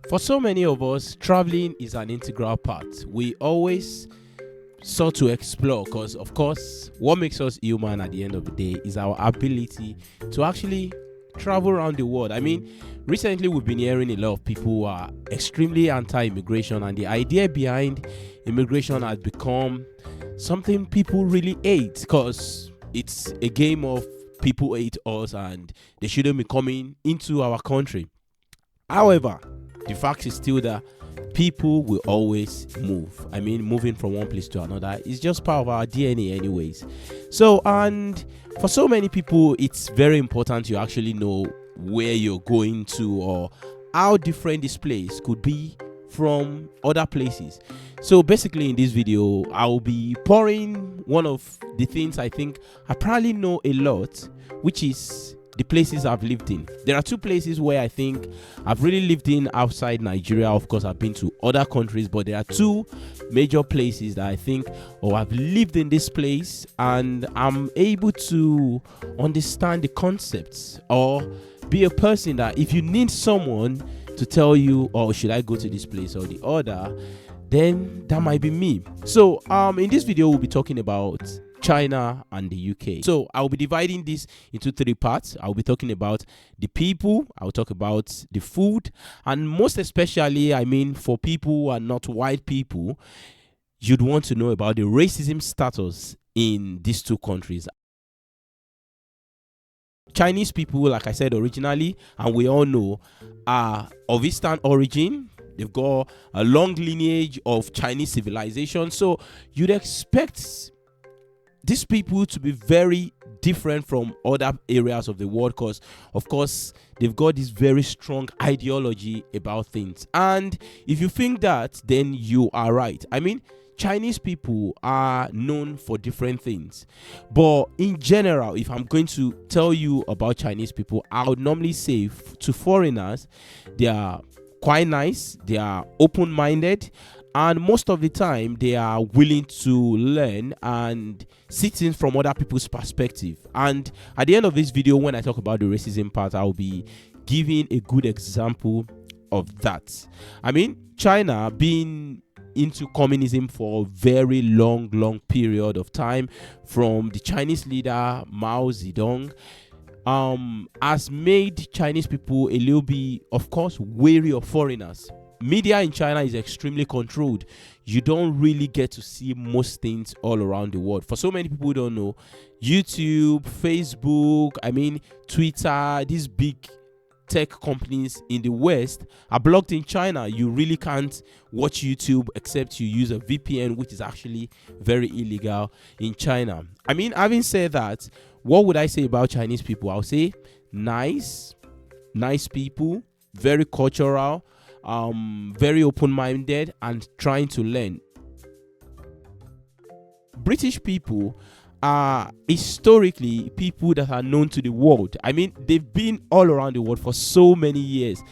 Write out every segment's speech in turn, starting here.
For so many of us, traveling is an integral part. We always sought to explore because, of course, what makes us human at the end of the day is our ability to actually travel around the world. Recently we've been hearing a lot of people who are extremely anti-immigration, and the idea behind immigration has become something people really hate because it's a game of people hate us and they shouldn't be coming into our country. However, the fact is still that people will always move. Moving from one place to another is just part of our DNA anyways. So, and for so many people, it's very important you actually know where you're going to or how different this place could be from other places. So basically in this video, I'll be pouring one of the things I think I probably know a lot, which is the places I've lived in. There are two places where I think I've really lived in outside Nigeria. Of course, I've been to other countries, but there are two major places that I think, I've lived in this place and I'm able to understand the concepts or be a person that if you need someone to tell you, should I go to this place or the other, then that might be me. So in this video, we'll be talking about China and the UK. So I'll be dividing this into three parts. I'll be talking about the people, I'll talk about the food, and most especially, for people who are not white people, you'd want to know about the racism status in these two countries. Chinese people, like I said originally, and we all know, are of Eastern origin. They've got a long lineage of Chinese civilization. So you'd expect these people to be very different from other areas of the world because, of course, they've got this very strong ideology about things. And if you think that, then you are right. Chinese people are known for different things. But in general, if I'm going to tell you about Chinese people, I would normally say to foreigners, they are quite nice, they are open-minded, and most of the time they are willing to learn and see things from other people's perspective. And at the end of this video, when I talk about the racism part, I'll be giving a good example of that. China being into communism for a very long period of time, from the Chinese leader Mao Zedong, has made Chinese people a little bit, of course, wary of foreigners. Media in China is extremely controlled. You don't really get to see most things all around the world. For so many people who don't know, YouTube, Facebook, Twitter, these big tech companies in the West are blocked in China. You really can't watch YouTube except you use a VPN, which is actually very illegal in China. Having said that, what would I say about Chinese people? I'll say nice people, very cultural, very open-minded, and trying to learn. British people are historically people that are known to the world. They've been all around the world for so many years.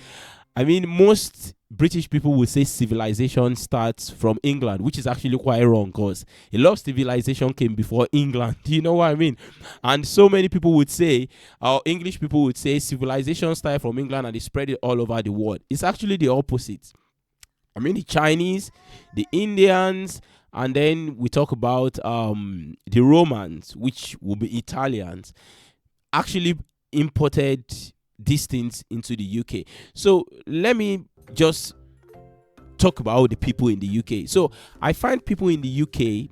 Most British people would say civilization starts from England, which is actually quite wrong because a lot of civilization came before England. Do you know what I mean? And so many people would say, English people would say civilization started from England and they spread it all over the world. It's actually the opposite. The Chinese, the Indians, and then we talk about the Romans, which will be Italians, actually imported these things into the UK. So let me just talk about the people in the UK. So I find people in the UK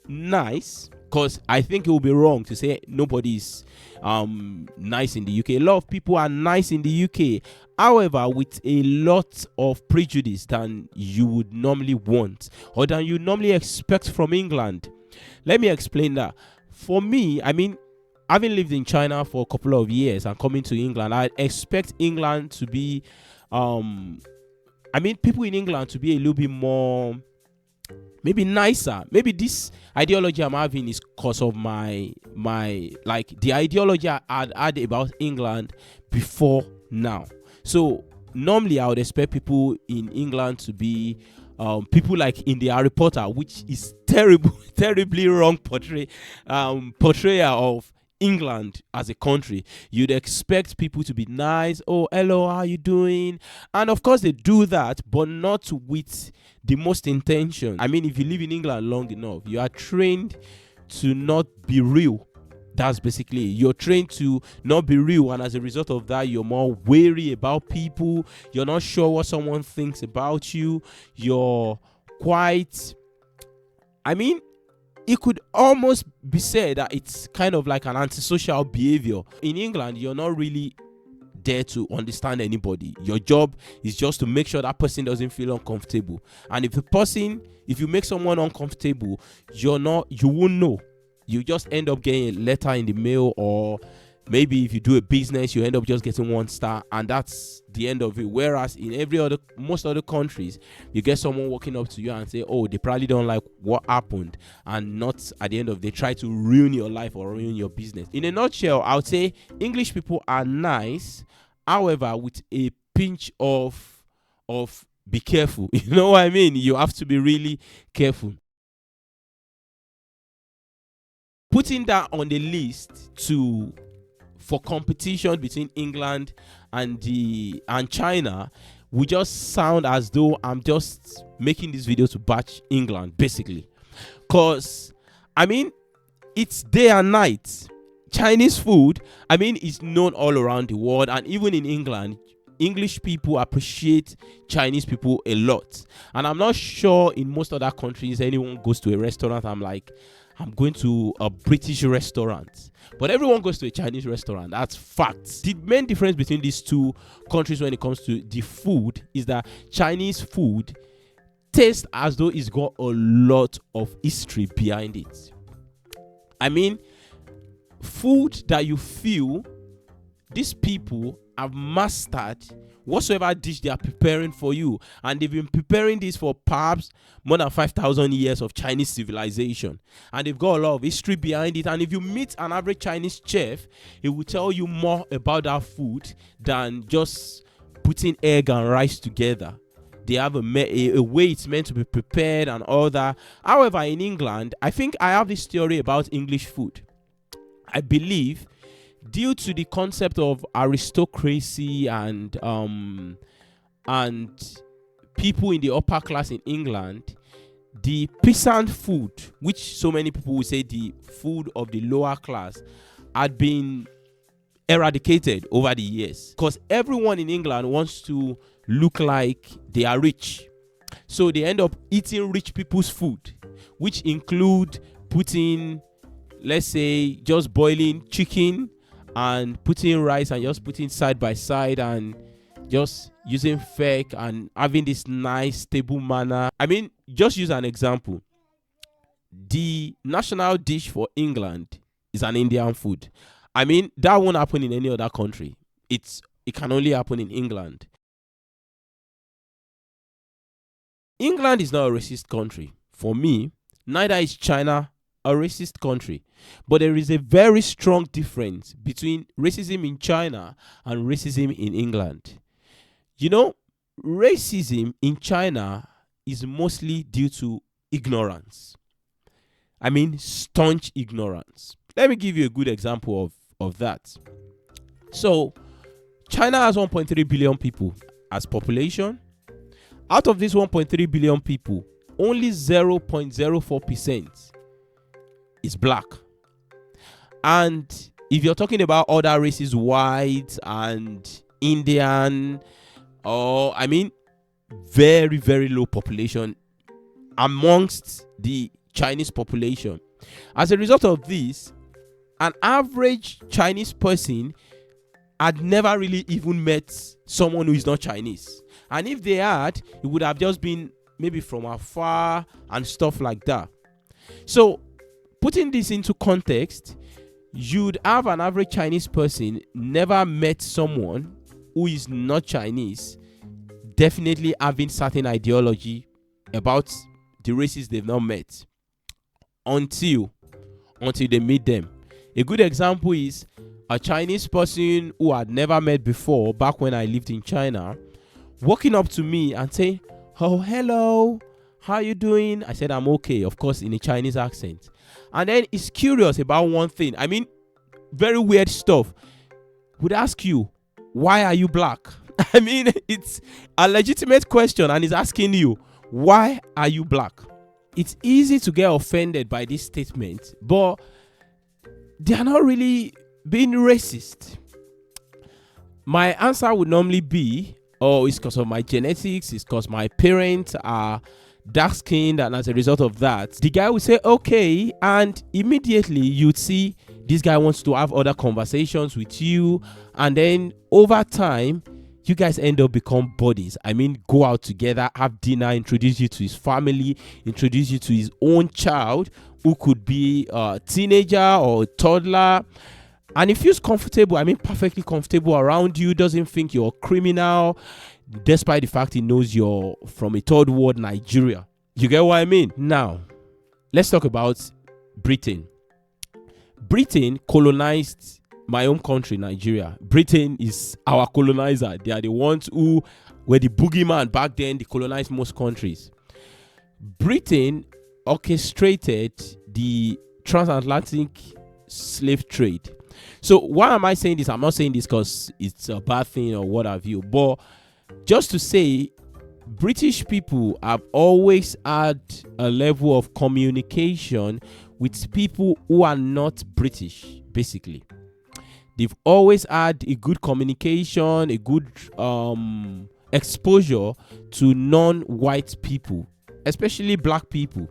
nice, because I think it will be wrong to say nobody's nice in the UK. A lot of people are nice in the UK, however, with a lot of prejudice than you would normally want or than you normally expect from England. Let me explain that. For me, having lived in China for a couple of years and coming to England, I expect England to be people in England to be a little bit more, maybe nicer. Maybe this ideology I'm having is because of my the ideology I had about England before now. So normally I would expect people in England to be people like in the Harry Potter, which is terribly wrong portrayal of England as a country, you'd expect people to be nice. Oh, hello, how you doing? And of course they do that, but not with the most intention. I mean, if you live in England long enough, you are trained to not be real. That's basically it. You're trained to not be real, and as a result of that, you're more wary about people. You're not sure what someone thinks about you. You're quite, I mean, it could almost be said that it's kind of like an antisocial behavior. In England, you're not really there to understand anybody. Your job is just to make sure that person doesn't feel uncomfortable. And if you make someone uncomfortable, you won't know. You just end up getting a letter in the mail, or maybe if you do a business, you end up just getting 1 star, and that's the end of it. Whereas in most other countries, you get someone walking up to you and say, oh, they probably don't like what happened, and not at the end of it, they try to ruin your life or ruin your business. In a nutshell, I would say English people are nice, however, with a pinch of be careful. You know what I mean? You have to be really careful. Putting that on the list for competition between England and China would just sound as though I'm just making this video to bash England, basically. Cause I mean, it's day and night. Chinese food, I mean, is known all around the world, and even in England, English people appreciate Chinese people a lot. And I'm not sure in most other countries anyone goes to a restaurant, I'm going to a British restaurant, but everyone goes to a Chinese restaurant. That's fact. The main difference between these two countries when it comes to the food is that Chinese food tastes as though it's got a lot of history behind it. I mean, food that you feel these people have mastered whatsoever dish they are preparing for you, and they've been preparing this for perhaps more than 5,000 years of Chinese civilization, and they've got a lot of history behind it. And if you meet an average Chinese chef, he will tell you more about that food than just putting egg and rice together. They have a way it's meant to be prepared and all that. However, in England, I think I have this theory about English food. I believe due to the concept of aristocracy and people in the upper class in England, the peasant food, which so many people would say the food of the lower class, had been eradicated over the years, because everyone in England wants to look like they are rich. So they end up eating rich people's food, which include putting, let's say, just boiling chicken and putting rice and just putting side by side and just using fork and having this nice stable manner. I mean, just use an example. The national dish for England is an Indian food. I mean, that won't happen in any other country. It can only happen in England. England is not a racist country. For me, neither is China a racist country. But there is a very strong difference between racism in China and racism in England. You know, racism in China is mostly due to ignorance. I mean, staunch ignorance. Let me give you a good example of that. So, China has 1.3 billion people as population. Out of these 1.3 billion people, only 0.04% is black. And if you're talking about other races, white and Indian, or I mean, very, very low population amongst the Chinese population. As a result of this, an average Chinese person had never really even met someone who is not Chinese. And if they had, it would have just been maybe from afar and stuff like that. So, putting this into context, you'd have an average Chinese person never met someone who is not Chinese, definitely having certain ideology about the races they've not met until they meet them. A good example is a Chinese person who I'd never met before back when I lived in China, walking up to me and saying, "Oh, hello, how are you doing?" I said, "I'm okay," of course, in a Chinese accent. And then he's curious about one thing. I mean, very weird stuff, would ask you, why are you black? I mean, it's a legitimate question, and he's asking you, why are you black? It's easy to get offended by this statement, but they are not really being racist. My answer would normally be, oh, it's because of my genetics, it's because my parents are dark skinned, and as a result of that, the guy would say, okay, and immediately you'd see this guy wants to have other conversations with you, and then over time, you guys end up become buddies. I mean, go out together, have dinner, introduce you to his family, introduce you to his own child, who could be a teenager or a toddler. And he feels comfortable, I mean, perfectly comfortable around you, doesn't think you're a criminal, despite the fact he knows you're from a third world Nigeria. You get what I mean? Now, let's talk about Britain. Britain colonized my home country, Nigeria. Britain is our colonizer. They are the ones who were the boogeyman back then. They colonized most countries. Britain orchestrated the transatlantic slave trade. So why am I saying this? I'm not saying this because it's a bad thing or what have you, but just to say, British people have always had a level of communication with people who are not British, basically. They've always had a good communication, a good exposure to non-white people, especially black people.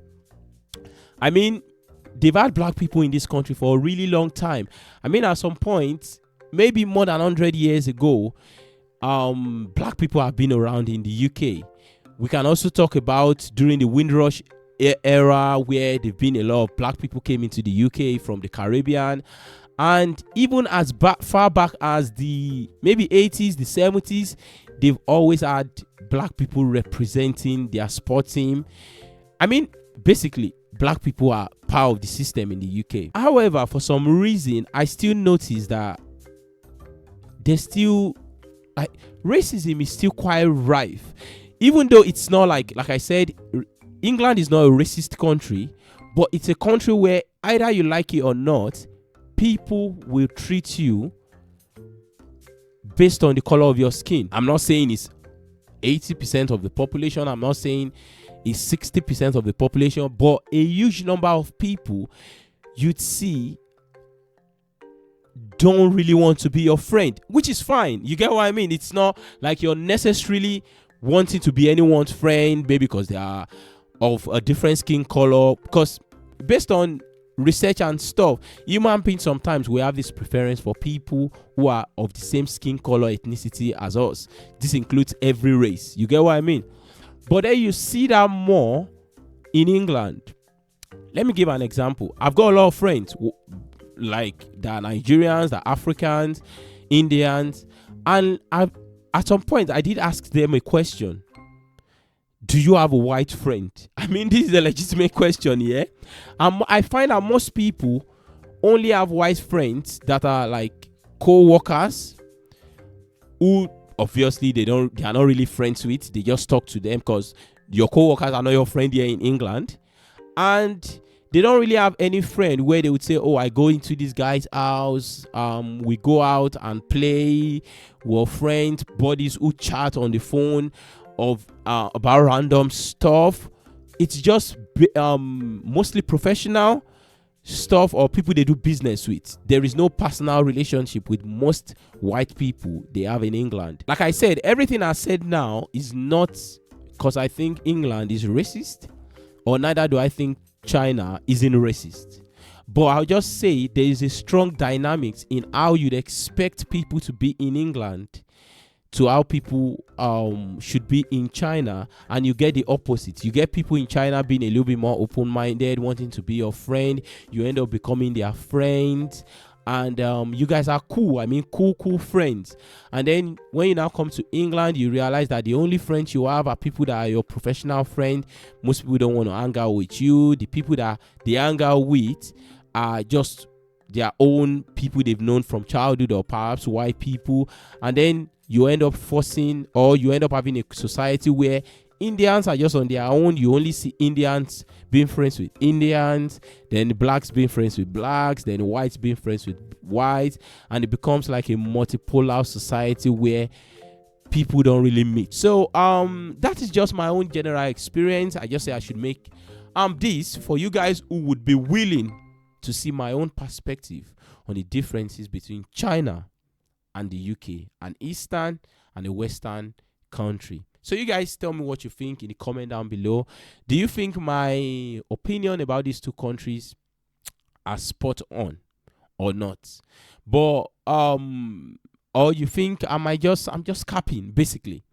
I mean, they've had black people in this country for a really long time. I mean, at some point, maybe more than 100 years ago, black people have been around in the UK. We can also talk about during the Windrush era, where there've been a lot of black people came into the UK from the Caribbean. And even as far back as the maybe 80s, the 70s, they've always had black people representing their sport team. I mean, basically, black people are part of the system in the UK. However, for some reason, I still notice that there's still, like, racism is still quite rife. Even though it's not like I said, England is not a racist country, but it's a country where either you like it or not, people will treat you based on the color of your skin. I'm not saying it's 80% of the population. I'm not saying it's 60% of the population, but a huge number of people you'd see don't really want to be your friend, which is fine. You get what I mean? It's not like you're necessarily wanting to be anyone's friend, maybe because they are of a different skin color. Because based on research and stuff, human beings sometimes we have this preference for people who are of the same skin color, ethnicity as us. This includes every race. You get what I mean? But then you see that more in England. Let me give an example. I've got a lot of friends like the Nigerians, the Africans, Indians, and at some point I did ask them a question. Do you have a white friend? I mean, this is a legitimate question, yeah? I find that most people only have white friends that are like co-workers who obviously they are not really friends with. They just talk to them because your co-workers are not your friend here in England. And they don't really have any friend where they would say, oh, I go into this guy's house, we go out and play, we're friends, buddies who chat on the phone about random stuff. It's just mostly professional stuff or people they do business with. There is no personal relationship with most white people they have in England. Like I said, everything I said now is not because I think England is racist, or neither do I think China isn't racist. But I'll just say there is a strong dynamics in how you'd expect people to be in England to how people should be in China, and you get the opposite. You get people in China being a little bit more open-minded, wanting to be your friend. You end up becoming their friend, and you guys are cool. I mean, cool friends. And then when you now come to England, you realize that the only friends you have are people that are your professional friend. Most people don't want to hang out with you. The people that they hang out with are just their own people they've known from childhood, or perhaps white people. And then you end up forcing, or you end up having a society where Indians are just on their own. You only see Indians being friends with Indians, then blacks being friends with blacks, then whites being friends with whites, and it becomes like a multipolar society where people don't really meet. So that is just my own general experience. I just say I should make this for you guys who would be willing to see my own perspective on the differences between China and the UK, an Eastern and a Western country. So you guys tell me what you think in the comment down below. Do you think my opinion about these two countries are spot on or not? But or you think I'm just capping basically?